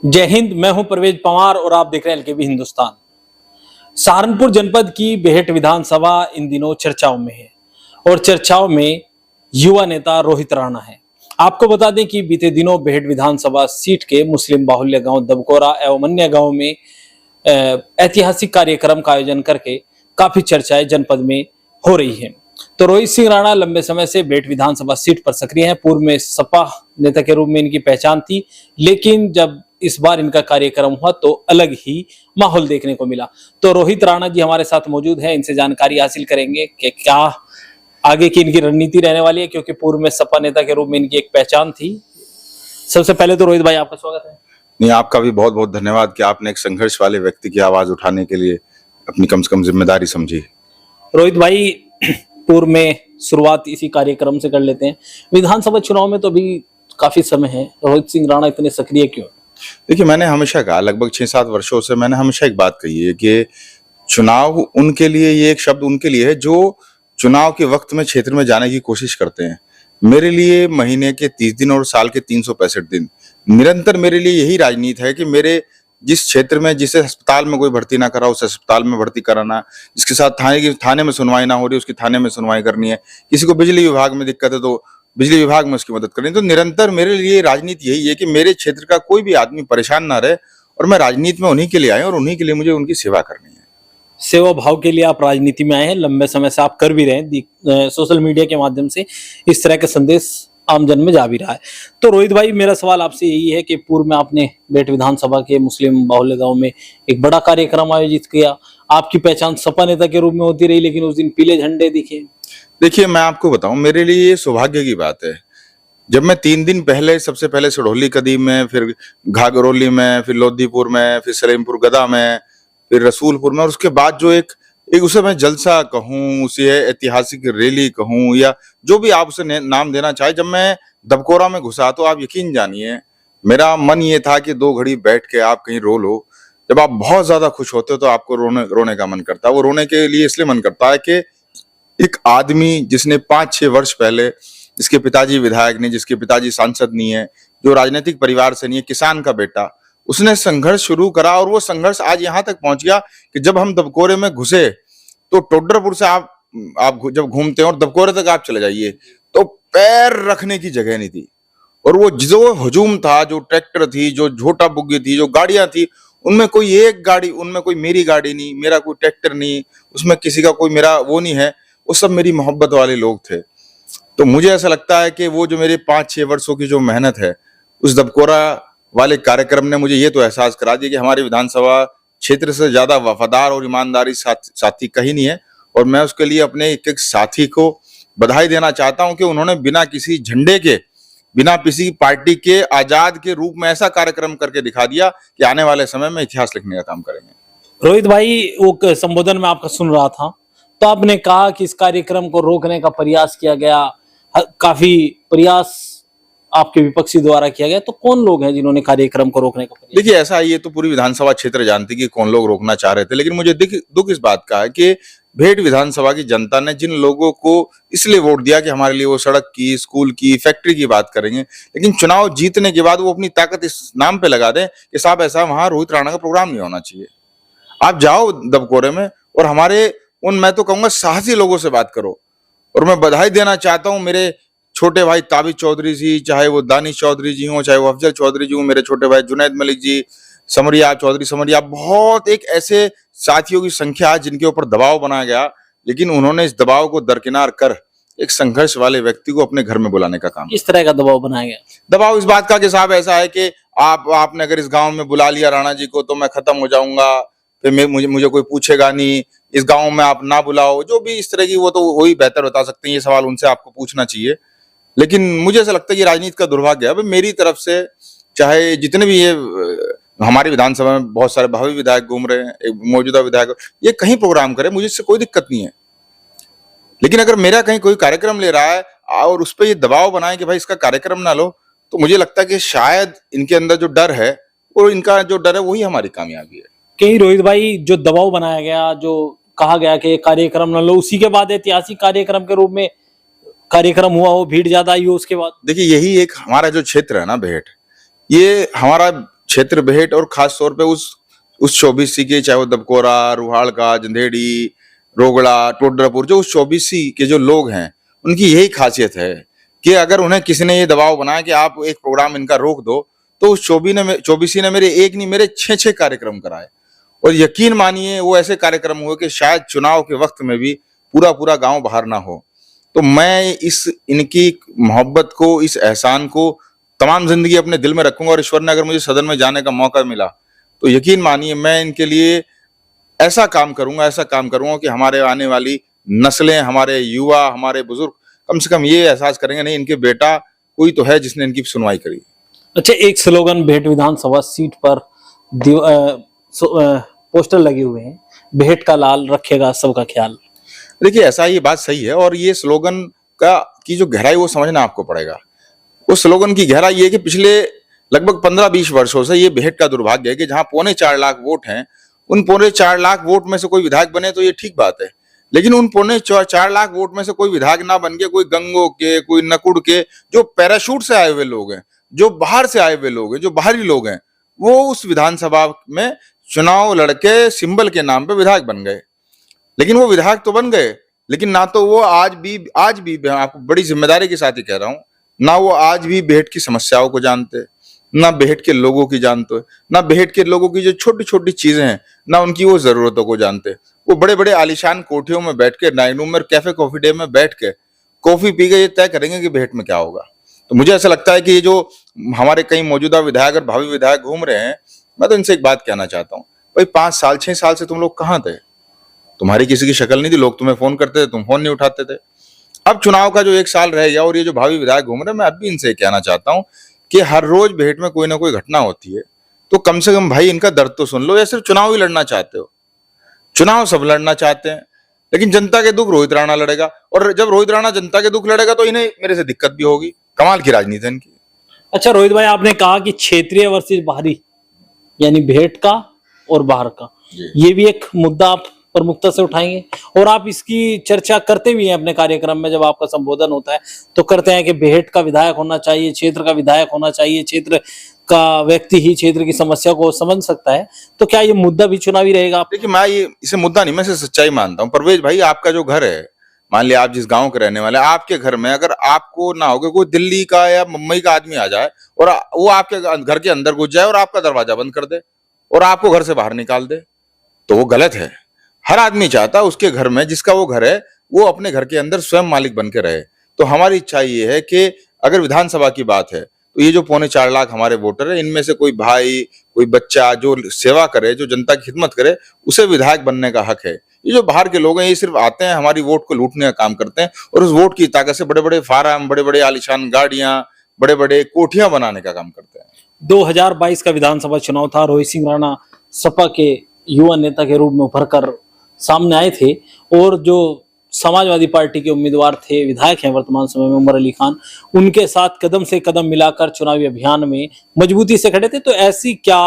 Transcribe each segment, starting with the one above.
जय हिंद। मैं हूं परवेज पंवार और आप देख रहे हैं एलकेबी हिंदुस्तान। सहारनपुर जनपद की बेहट विधानसभा इन दिनों चर्चाओं में है और चर्चाओं में युवा नेता रोहित राणा है। आपको बता दें कि बीते दिनों बेहट विधानसभा सीट के मुस्लिम बाहुल्य गांव दबकोरा एवं अन्य गांव में ऐतिहासिक कार्यक्रम का आयोजन करके काफी चर्चाएं जनपद में हो रही है। तो रोहित सिंह राणा लंबे समय से बेहट विधानसभा सीट पर सक्रिय हैं। पूर्व में सपा नेता के रूप में इनकी पहचान थी, लेकिन जब इस बार इनका कार्यक्रम हुआ तो अलग ही माहौल देखने को मिला। तो रोहित राणा जी हमारे साथ मौजूद है, इनसे जानकारी हासिल करेंगे कि क्या आगे की इनकी रणनीति रहने वाली है, क्योंकि पूर्व में सपा नेता के रूप में इनकी एक पहचान थी। सबसे पहले तो रोहित भाई आपका स्वागत है। नहीं, आपका भी बहुत बहुत धन्यवाद कि आपने एक संघर्ष वाले व्यक्ति की आवाज उठाने के लिए अपनी कम से कम जिम्मेदारी समझी। रोहित भाई, पूर्व में शुरुआत इसी कार्यक्रम से कर लेते हैं। विधानसभा चुनाव में तो अभी काफी समय है, रोहित सिंह राणा इतने सक्रिय क्यों? देखिए, मैंने हमेशा कहा, लगभग 6-7 वर्षों से मैंने हमेशा एक बात कही है कि चुनाव उनके लिए, ये एक शब्द उनके लिए है जो चुनाव के वक्त में क्षेत्र में जाने की कोशिश करते हैं। मेरे लिए महीने के 30 दिन और साल के 365 दिन निरंतर मेरे लिए यही राजनीति है कि मेरे जिस क्षेत्र में, जिस अस्पताल में कोई भर्ती ना करा उस अस्पताल में भर्ती कराना, जिसके साथ थाने में सुनवाई ना हो रही उसकी थाने में सुनवाई करनी है, किसी को बिजली विभाग में दिक्कत है तो बिजली विभाग में उसकी मदद करनी। तो निरंतर मेरे लिए राजनीति यही है कि मेरे क्षेत्र का कोई भी आदमी परेशान ना रहे, और मैं राजनीति में उन्हीं के लिए आया और उन्हीं के लिए मुझे उनकी सेवा करनी है। सेवा भाव के लिए आप राजनीति में आए हैं, लंबे समय से आप कर भी रहे हैं, सोशल मीडिया के माध्यम से इस तरह का संदेश आमजन में जा भी रहा है। तो रोहित भाई, मेरा सवाल आपसे यही है कि पूर्व में आपने बेहट विधानसभा के मुस्लिम बाहुल्य गांव में एक बड़ा कार्यक्रम आयोजित किया। आपकी पहचान सपा नेता के रूप में होती रही, लेकिन उस दिन पीले झंडे दिखे। देखिए, मैं आपको बताऊं, मेरे लिए ये सौभाग्य की बात है। जब मैं 3 दिन पहले, सबसे पहले सड़ोली कदीम में, फिर घाघरोली में, फिर लोधीपुर में, फिर सलेमपुर गदा में, फिर रसूलपुर में, और उसके बाद जो एक उसे मैं जलसा कहूं, उसे ऐतिहासिक रैली कहूं, या जो भी आप उसे नाम देना चाहे, जब मैं दबकोरा में घुसा तो आप यकीन जानिए मेरा मन ये था कि 2 घड़ी बैठ के आप कहीं रो लो। जब आप बहुत ज्यादा खुश होते हो तो आपको रोने का मन करता है। वो रोने के लिए इसलिए मन करता है कि एक आदमी जिसने 5-6 वर्ष पहले, जिसके पिताजी विधायक नहीं, जिसके पिताजी सांसद नहीं है, जो राजनीतिक परिवार से नहीं है, किसान का बेटा, उसने संघर्ष शुरू करा और वो संघर्ष आज यहाँ तक पहुंच गया कि जब हम दबकोरे में घुसे तो टोडरपुर से आप जब घूमते हैं और दबकोरे तक आप चले जाइए तो पैर रखने की जगह नहीं थी। और वो जो हजूम था, जो ट्रैक्टर थी, जो झोटा बुग्गी थी, जो गाड़ियां थी, उनमें कोई एक गाड़ी, उनमें कोई मेरी गाड़ी नहीं, मेरा कोई ट्रैक्टर नहीं, उसमें किसी का कोई मेरा वो नहीं है, वो सब मेरी मोहब्बत वाले लोग थे। तो मुझे ऐसा लगता है कि वो जो मेरे 5-6 वर्षों की जो मेहनत है, उस दबकोरा वाले कार्यक्रम ने मुझे ये तो एहसास करा दिया कि हमारे विधानसभा क्षेत्र से ज्यादा वफादार और ईमानदारी साथी कहीं नहीं है। और मैं उसके लिए अपने एक साथी को बधाई देना चाहता हूं कि उन्होंने बिना किसी झंडे के, बिना किसी पार्टी के, आजाद के रूप में ऐसा कार्यक्रम करके दिखा दिया कि आने वाले समय में इतिहास लिखने का काम करेंगे। रोहित भाई, वो संबोधन में आपका सुन रहा था तो आपने कहा कि इस कार्यक्रम को रोकने का प्रयास किया गया, काफी प्रयास आपके विपक्षी द्वारा किया गया। तो कौन लोग हैं जिन्होंने कार्यक्रम को रोकने का प्रयास? देखिए, ऐसा ये तो पूरी विधानसभा क्षेत्र जानती कि कौन लोग रोकना चाह रहे थे, लेकिन मुझे दुख इस बात का है कि बेहट विधानसभा की जनता ने जिन लोगों को इसलिए वोट दिया कि हमारे लिए वो सड़क की, स्कूल की, फैक्ट्री की बात करेंगे, लेकिन चुनाव जीतने के बाद वो अपनी ताकत इस नाम पे लगा दें कि साहब ऐसा वहां रोहित राणा का प्रोग्राम नहीं होना चाहिए। आप जाओ दबकोरे में और हमारे उन, मैं तो कहूंगा, साहसी लोगों से बात करो। और मैं बधाई देना चाहता हूं मेरे छोटे भाई ताबिज चौधरी जी, चाहे वो दानिश चौधरी जी हों, चाहे वो अफजल चौधरी जी हों, मेरे छोटे भाई जुनैद मलिक जी, समरिया चौधरी समरिया, बहुत एक ऐसे साथियों की संख्या है जिनके ऊपर दबाव बनाया गया, लेकिन उन्होंने इस दबाव को दरकिनार कर एक संघर्ष वाले व्यक्ति को अपने घर में बुलाने का काम। किस तरह का दबाव बनाया गया? दबाव इस बात का कि साहब ऐसा है कि आपने अगर इस गांव में बुला लिया राणा जी को तो मैं खत्म हो जाऊंगा, फिर मुझे कोई पूछेगा नहीं, इस गांव में आप ना बुलाओ, जो भी इस तरह की, वो तो वही बेहतर बता सकते हैं, ये सवाल उनसे आपको पूछना चाहिए। लेकिन मुझे ऐसा लगता है कि राजनीति का दुर्भाग्य है। मेरी तरफ से चाहे जितने भी ये हमारे विधानसभा में बहुत सारे भावी विधायक घूम रहे हैं, एक मौजूदा विधायक, ये कहीं प्रोग्राम करे, मुझे इससे कोई दिक्कत नहीं है, लेकिन अगर मेरा कहीं कोई कार्यक्रम ले रहा है और उस पर ये दबाव बनाए कि भाई इसका कार्यक्रम ना लो, तो मुझे लगता है कि शायद इनके अंदर जो डर है, और इनका जो डर है वही हमारी कामयाबी है। कहीं रोहित भाई, जो दबाव बनाया गया, जो कहा गया कि कार्यक्रम न लो, उसी के बाद ऐतिहासिक कार्यक्रम के रूप में कार्यक्रम हुआ हो, भीड़ ज्यादा आई हो उसके बाद? देखिए, यही एक हमारा जो क्षेत्र है ना बेहट, ये हमारा क्षेत्र बेहट और खास तौर पे उस 24C के, चाहे वो दबकोरा, रुहाड़का, जंधेड़ी, रोगड़ा, टोडरापुर, जो उस 24C के जो लोग हैं, उनकी यही खासियत है कि अगर उन्हें किसी ने ये दबाव बनाया कि आप एक प्रोग्राम इनका रोक दो, तो उस 24C ने मेरे एक नहीं, मेरे 6 कार्यक्रम कराए। और यकीन मानिए वो ऐसे कार्यक्रम हुए कि शायद चुनाव के वक्त में भी पूरा गांव बाहर ना हो। तो मैं इनकी मोहब्बत को, इस एहसान को तमाम जिंदगी अपने दिल में रखूंगा। और ईश्वर ने अगर मुझे सदन में जाने का मौका मिला तो यकीन मानिए मैं इनके लिए ऐसा काम करूंगा कि हमारे आने वाली नस्लें, हमारे युवा, हमारे बुजुर्ग कम से कम ये एहसास करेंगे, नहीं इनके बेटा कोई तो है जिसने इनकी सुनवाई करी। अच्छा, एक स्लोगन बेहट विधानसभा सीट पर पोस्टर लगे हुए हैं, बेहट का लाल रखेगा सबका ख्याल। देखिए ऐसा, ये बात सही है, और ये स्लोगन की जो गहराई वो समझना आपको पड़ेगा। उस स्लोगन की गहराई ये कि पिछले लगभग 15-20 वर्षों से ये बेहट का दुर्भाग्य है कि जहां 4.25 लाख वोट हैं, उन 4.25 लाख वोट में से कोई विधायक बने तो ये ठीक बात है, लेकिन उन 4.25 लाख वोट में से कोई विधायक ना बन के, कोई गंगों के, कोई नकुड़ के, जो पैराशूट से आए हुए लोग हैं, जो बाहर से आए हुए लोग हैं, जो बाहरी लोग हैं, वो उस विधानसभा में चुनाव लड़के सिंबल के नाम पे विधायक बन गए। लेकिन वो विधायक तो बन गए, लेकिन ना तो वो आज भी मैं आपको बड़ी जिम्मेदारी के साथ ही कह रहा हूं, ना वो आज भी बेहट की समस्याओं को जानते, ना बेहट के लोगों की जानते, ना बेहट के लोगों की जो छोटी छोटी चीजें हैं, ना उनकी वो जरूरतों को जानते। वो बड़े बड़े आलीशान कोठियों में बैठ के, डाइनिंग रूम में, कैफे कॉफी डे में बैठ के कॉफी पी के ये तय करेंगे कि बेहट में क्या होगा। तो मुझे ऐसा लगता है कि ये जो हमारे कई मौजूदा विधायक और भावी विधायक घूम रहे हैं, मैं तो इनसे एक बात कहना चाहता हूँ, भाई 5 साल 6 साल से तुम लोग कहाँ थे? तुम्हारी किसी की शक्ल नहीं थी, लोग तुम्हें फोन करते थे, तुम फोन नहीं उठाते थे। अब चुनाव का जो 1 साल रह गया और ये जो भावी विधायक घूम रहे हैं, मैं अब भी इनसे कहना चाहता हूँ कि हर रोज बेहट में कोई ना कोई घटना होती है, तो कम से कम भाई इनका दर्द तो सुन लो। या सिर्फ चुनाव ही लड़ना चाहते हो? चुनाव सब लड़ना चाहते हैं, लेकिन जनता के दुख रोहित राणा लड़ेगा, और जब रोहित राणा जनता के दुख लड़ेगा तो इन्हें मेरे से दिक्कत भी होगी। कमाल की राजनीति है इनकी। अच्छा रोहित भाई, आपने कहा कि क्षेत्रीय वर्सेस बाहरी, यानी बेहट का और बाहर का, ये भी एक मुद्दा आप प्रमुखता से उठाएंगे, और आप इसकी चर्चा करते भी हैं अपने कार्यक्रम में। जब आपका संबोधन होता है तो करते हैं कि बेहट का विधायक होना चाहिए, क्षेत्र का विधायक होना चाहिए, क्षेत्र का व्यक्ति ही क्षेत्र की समस्या को समझ सकता है। तो क्या ये मुद्दा भी चुनावी रहेगा? देखिए मैं इसे मुद्दा नहीं, मैं इसे सच्चाई मानता हूँ। परवेज भाई, आपका जो घर है, मान लिया आप जिस गांव के रहने वाले, आपके घर में अगर आपको ना होगा, कोई दिल्ली का या मुंबई का आदमी आ जाए और वो आपके घर के अंदर घुस जाए और आपका दरवाजा बंद कर दे और आपको घर से बाहर निकाल दे, तो वो गलत है। हर आदमी चाहता है उसके घर में, जिसका वो घर है, वो अपने घर के अंदर स्वयं मालिक बन के रहे। तो हमारी इच्छा ये है कि अगर विधानसभा की बात है तो ये जो 4.25 लाख हमारे वोटर है, इनमें से कोई भाई, कोई बच्चा जो सेवा करे, जो जनता की खिदमत करे, उसे विधायक बनने का हक है। ये जो बाहर के लोग हैं, ये सिर्फ आते हैं, हमारी वोट को लूटने का काम करते हैं, और उस वोट की ताकत से बड़े बड़े फार्म, बड़े बड़े आलीशान गाड़ियां, बड़े बड़े कोठियां बनाने का काम करते हैं। 2022 का विधानसभा चुनाव था। रोहित सिंह राणा सपा के युवा नेता के रूप में उभर कर सामने आए थे, और जो समाजवादी पार्टी के उम्मीदवार थे, विधायक हैं वर्तमान समय में उमर अली खान, उनके साथ कदम से कदम मिलाकर चुनावी अभियान में मजबूती से खड़े थे। तो ऐसी क्या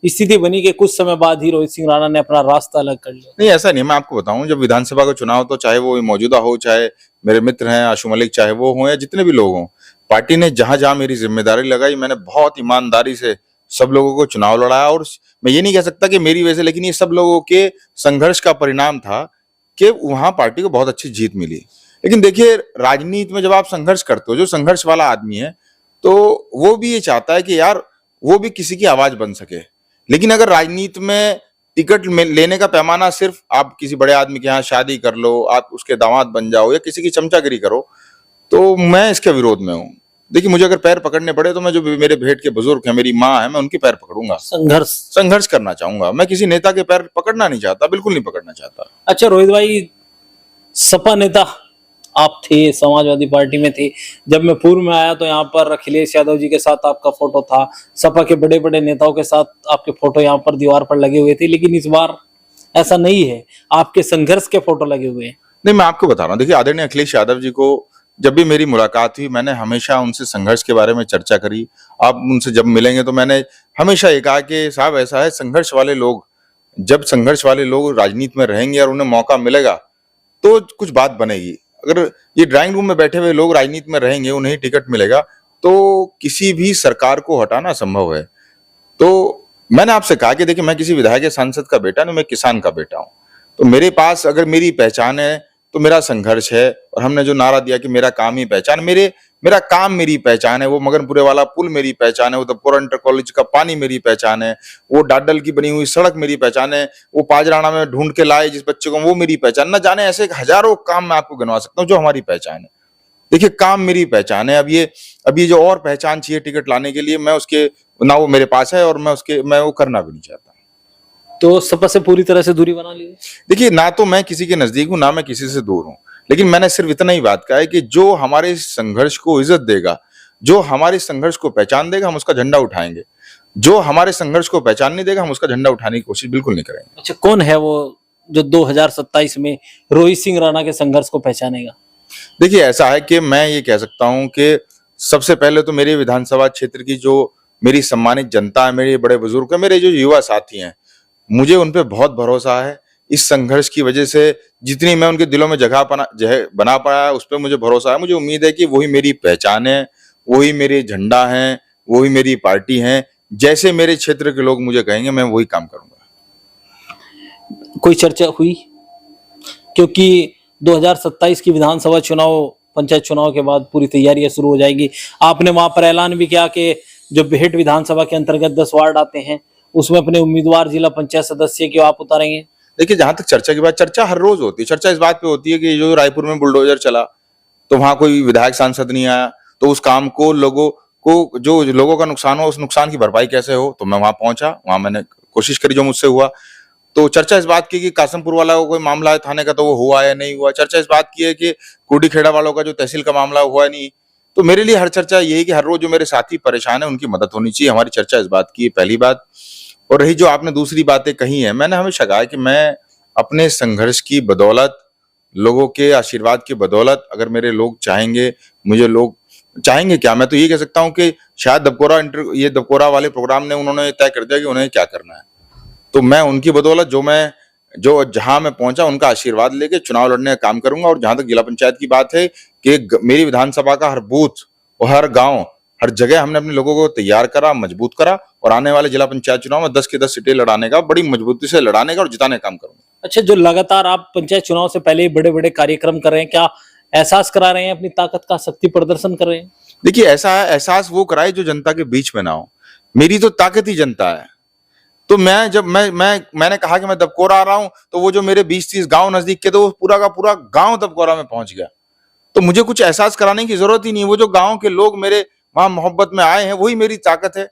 स्थिति बनी कि कुछ समय बाद ही रोहित सिंह राणा ने अपना रास्ता अलग कर लिया? नहीं, ऐसा नहीं। मैं आपको बताऊं, जब विधानसभा का चुनाव, तो चाहे वो मौजूदा हो, चाहे मेरे मित्र हैं आशु मलिक, चाहे वो हो या जितने भी लोग हों, पार्टी ने जहां जहां मेरी जिम्मेदारी लगाई, मैंने बहुत ईमानदारी से सब लोगों को चुनाव लड़ाया। और मैं ये नहीं कह सकता कि मेरी वजह से, लेकिन ये सब लोगों के संघर्ष का परिणाम था कि वहां पार्टी को बहुत अच्छी जीत मिली। लेकिन देखिए, राजनीति में जब आप संघर्ष करते हो, जो संघर्ष वाला आदमी है, तो वो भी ये चाहता है कि यार वो भी किसी की आवाज बन सके। लेकिन अगर राजनीति में टिकट लेने का पैमाना सिर्फ आप किसी बड़े आदमी के यहाँ शादी कर लो, आप उसके दामाद बन जाओ, या किसी की चमचागिरी करो, तो मैं इसके विरोध में हूँ। देखिए, मुझे अगर पैर पकड़ने पड़े तो मैं, जो मेरे भेंट के बुजुर्ग हैं, मेरी माँ है, मैं उनके पैर पकड़ूंगा। संघर्ष करना चाहूंगा। मैं किसी नेता के पैर पकड़ना नहीं चाहता, बिल्कुल नहीं पकड़ना चाहता। अच्छा रोहित भाई, सपा नेता आप थे, समाजवादी पार्टी में थे। जब मैं पूर्व में आया तो यहाँ पर अखिलेश यादव जी के साथ आपका फोटो था, सपा के बड़े बड़े नेताओं के साथ आपके फोटो यहाँ पर दीवार पर लगे हुए थे। लेकिन इस बार ऐसा नहीं है, आपके संघर्ष के फोटो लगे हुए हैं। नहीं, मैं आपको बता रहा हूँ, देखिए आदरणीय अखिलेश यादव जी को जब भी मेरी मुलाकात हुई, मैंने हमेशा उनसे संघर्ष के बारे में चर्चा करी। आप उनसे जब मिलेंगे तो मैंने हमेशा ये कहा कि साहब, ऐसा है, संघर्ष वाले लोग, जब संघर्ष वाले लोग राजनीति में रहेंगे और उन्हें मौका मिलेगा तो कुछ बात बनेगी। अगर ये ड्राइंग रूम में बैठे हुए लोग राजनीति में रहेंगे, उन्हें टिकट मिलेगा, तो किसी भी सरकार को हटाना संभव है। तो मैंने आपसे कहा कि देखिए, मैं किसी विधायक या सांसद का बेटा नहीं, मैं किसान का बेटा हूं। तो मेरे पास अगर मेरी पहचान है तो मेरा संघर्ष है। और हमने जो नारा दिया कि मेरा काम ही पहचान, मेरा काम मेरी पहचान है। वो मगनपुरे वाला पुल मेरी पहचान है, वो तपकोरा इंटर कॉलेज का पानी मेरी पहचान है, वो डाडल की बनी हुई सड़क मेरी पहचान है, वो पाजराना में ढूंढ के लाए जिस बच्चे को, वो मेरी पहचान। न जाने ऐसे हजारों काम मैं आपको गिनवा सकता हूँ जो हमारी पहचान है। देखिए, काम मेरी पहचान है। अब ये जो और पहचान चाहिए टिकट लाने के लिए, मैं उसके ना वो मेरे पास है, और मैं वो करना भी नहीं चाहता। तो सपा से पूरी तरह से दूरी बना ली। देखिए, ना तो मैं किसी के नजदीक हूं, ना मैं किसी से दूर हूं, लेकिन मैंने सिर्फ इतना ही बात कहा है कि जो हमारे संघर्ष को इज्जत देगा, जो हमारे संघर्ष को पहचान देगा, हम उसका झंडा उठाएंगे। जो हमारे संघर्ष को पहचान नहीं देगा, हम उसका झंडा उठाने की कोशिश बिल्कुल नहीं करेंगे। अच्छा, कौन है वो जो 2027 में रोहित सिंह राणा के संघर्ष को पहचानेगा? देखिए, ऐसा है कि मैं ये कह सकता हूं कि सबसे पहले तो मेरे विधानसभा क्षेत्र की जो मेरी सम्मानित जनता है, मेरे बड़े बुजुर्ग है, मेरे जो युवा साथी हैं, मुझे उन पे बहुत भरोसा है। इस संघर्ष की वजह से जितनी मैं उनके दिलों में जगह बना पाया, उस पर मुझे भरोसा है। मुझे उम्मीद है कि वही मेरी पहचान है, वही मेरे झंडा है, वही मेरी पार्टी है। जैसे मेरे क्षेत्र के लोग मुझे कहेंगे, मैं वही काम करूंगा। कोई चर्चा हुई? क्योंकि 2027 की विधानसभा चुनाव, पंचायत चुनाव के बाद पूरी तैयारियां शुरू हो जाएगी। आपने वहां पर ऐलान भी किया कि जो बेहट विधानसभा के अंतर्गत 10 वार्ड आते हैं, उसमें अपने उम्मीदवार जिला पंचायत सदस्य क्यों आप उतारेंगे? देखिए, जहां तक चर्चा की बात, चर्चा हर रोज होती है। चर्चा इस बात पे होती है कि जो रायपुर में बुलडोजर चला तो वहां कोई विधायक सांसद नहीं आया, तो उस काम को जो लोगों का नुकसान हो, उस नुकसान की भरपाई कैसे हो। तो मैं वहां पहुंचा, वहां मैंने कोशिश करी जो मुझसे हुआ। तो चर्चा इस बात की कि कासमपुर वाला को कोई मामला है थाने का, तो वो हुआ या नहीं हुआ। चर्चा इस बात की है कि कुडी खेड़ा वालों का जो तहसील का मामला हुआ है नहीं। तो मेरे लिए हर चर्चा यही कि हर रोज जो मेरे साथी परेशान है, उनकी मदद होनी चाहिए। हमारी चर्चा इस बात की है, पहली बात। और रही जो आपने दूसरी बातें कही है, मैंने हमेशा कहा है कि मैं अपने संघर्ष की बदौलत, लोगों के आशीर्वाद की बदौलत, अगर मेरे लोग चाहेंगे, मुझे लोग चाहेंगे क्या, मैं तो ये कह सकता हूँ कि शायद दबकोरा वाले प्रोग्राम ने उन्होंने तय कर दिया कि उन्हें क्या करना है। तो मैं उनकी बदौलत जो जहां मैं पहुंचा, उनका आशीर्वाद लेके चुनाव लड़ने का काम करूंगा। और जहां तक जिला पंचायत की बात है कि मेरी विधानसभा का हर बूथ और हर गांव, हर जगह हमने अपने लोगों को तैयार करा, मजबूत करा, और आने वाले जिला पंचायत चुनाव में 10 की 10 सीटें लड़ाने का, बड़ी मजबूती से लड़ाने का और जिताने का काम करूंगा। अच्छा, जो लगातार आप पंचायत चुनाव से पहले बड़े बड़े कार्यक्रम कर रहे हैं, क्या एहसास करा रहे हैं अपनी ताकत का, शक्ति प्रदर्शन कर रहे हैं? देखिए, ऐसा है, एहसास वो कराए जो जनता के बीच में ना हो। मेरी तो ताकत ही जनता है। तो मैंने कहा कि मैं दबकोरा आ रहा हूं, तो वो जो मेरे 20-30 गांव नजदीक के, तो वो पूरा का पूरा गांव दबकोरा में पहुंच गया। तो मुझे कुछ एहसास कराने की जरूरत ही नहीं है। वो जो गांव के लोग मेरे वहां मोहब्बत में आए हैं, वही मेरी ताकत है।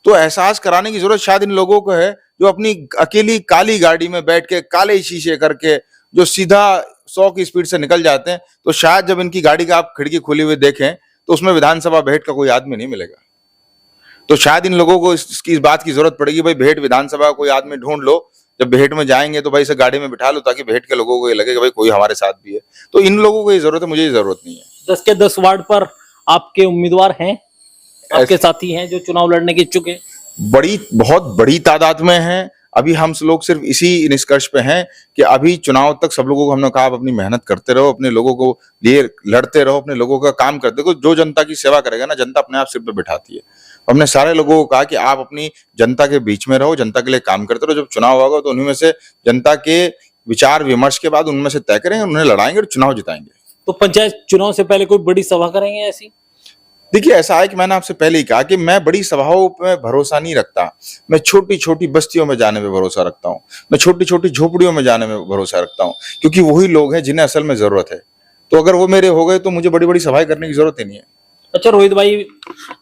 तो एहसास कराने की जरूरत शायद इन लोगों को है जो अपनी अकेली काली गाड़ी में बैठ के, काले शीशे करके, जो सीधा 100 की स्पीड से निकल जाते हैं। तो शायद जब इनकी गाड़ी का आप खिड़की खुली हुई देखें, तो उसमें विधानसभा बेहट का कोई आदमी नहीं मिलेगा। तो शायद इन लोगों को इस बात की जरूरत पड़ेगी, भाई बेहट विधानसभा का कोई आदमी ढूंढ लो। जब बेहट में जाएंगे तो भाई इसे गाड़ी में बिठा लो, ताकि बेहट के लोगों को ये लगे कि भाई कोई हमारे साथ भी है। तो इन लोगों को ये जरूरत है, मुझे ये जरूरत नहीं है। 10 के 10 वार्ड पर आपके उम्मीदवार हैं, आपके साथी हैं जो चुनाव लड़ने के इच्छुक हैं? बहुत बड़ी तादाद में हैं। अभी हम लोग सिर्फ इसी निष्कर्ष पे हैं कि अभी चुनाव तक सब लोगों को हमने कहा, आप अपनी मेहनत करते रहो, अपने लोगों को लिए लड़ते रहो, अपने लोगों का काम करते रहो। जो जनता की सेवा करेगा ना, जनता अपने आप सिर पे बिठाती है। हमने सारे लोगों को कहा कि आप अपनी जनता के बीच में रहो, जनता के लिए काम करते रहो। जब चुनाव होगा तो उन्हीं में से जनता के विचार विमर्श के बाद उनमें से तय करेंगे, उन्हें लड़ाएंगे और चुनाव जिताएंगे। तो पंचायत चुनाव से पहले कोई बड़ी सभा करेंगे ऐसी? देखिए, ऐसा है कि मैंने आपसे पहले ही कहा कि मैं बड़ी सभाओं पे भरोसा नहीं रखता। मैं छोटी छोटी बस्तियों में जाने में भरोसा रखता हूँ। मैं छोटी छोटी झोपड़ियों में जाने में भरोसा रखता हूँ, क्योंकि वही लोग हैं जिन्हें असल में जरूरत है। तो अगर वो मेरे हो गए तो मुझे बड़ी बड़ी सभाएं करने की जरूरत ही नहीं है। अच्छा रोहित भाई,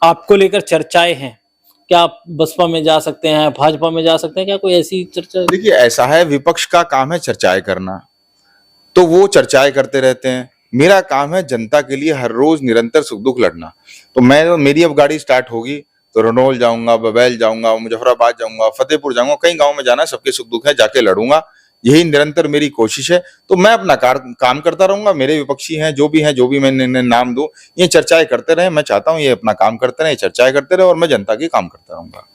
आपको लेकर चर्चाएं हैं, क्या आप बसपा में जा सकते हैं, भाजपा में जा सकते हैं, क्या कोई ऐसी चर्चा? देखिए, ऐसा है, विपक्ष का काम है चर्चाएं करना, तो वो चर्चाएं करते रहते हैं। मेरा काम है जनता के लिए हर रोज निरंतर सुख दुख लड़ना। तो मेरी अब गाड़ी स्टार्ट होगी तो रनौल जाऊंगा, बबैल जाऊंगा, मुजफ्फराबाद जाऊंगा, फतेहपुर जाऊंगा, कई गांव में जाना है, सबके सुख दुख है, जाके लड़ूंगा। यही निरंतर मेरी कोशिश है। तो मैं अपना काम करता रहूंगा। मेरे विपक्षी हैं जो भी मैं नाम दूं, ये चर्चाएं करते रहे। मैं चाहता हूं ये अपना काम करते रहे, चर्चाएं करते रहे, और मैं जनता की काम करता रहूंगा।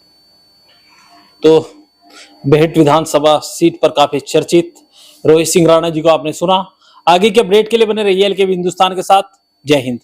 तो बेहट विधानसभा सीट पर काफी चर्चित रोहित सिंह राणा जी को आपने सुना। आगे के अपडेट के लिए बने रहिए एलकेबी हिंदुस्तान के साथ। जय हिंद।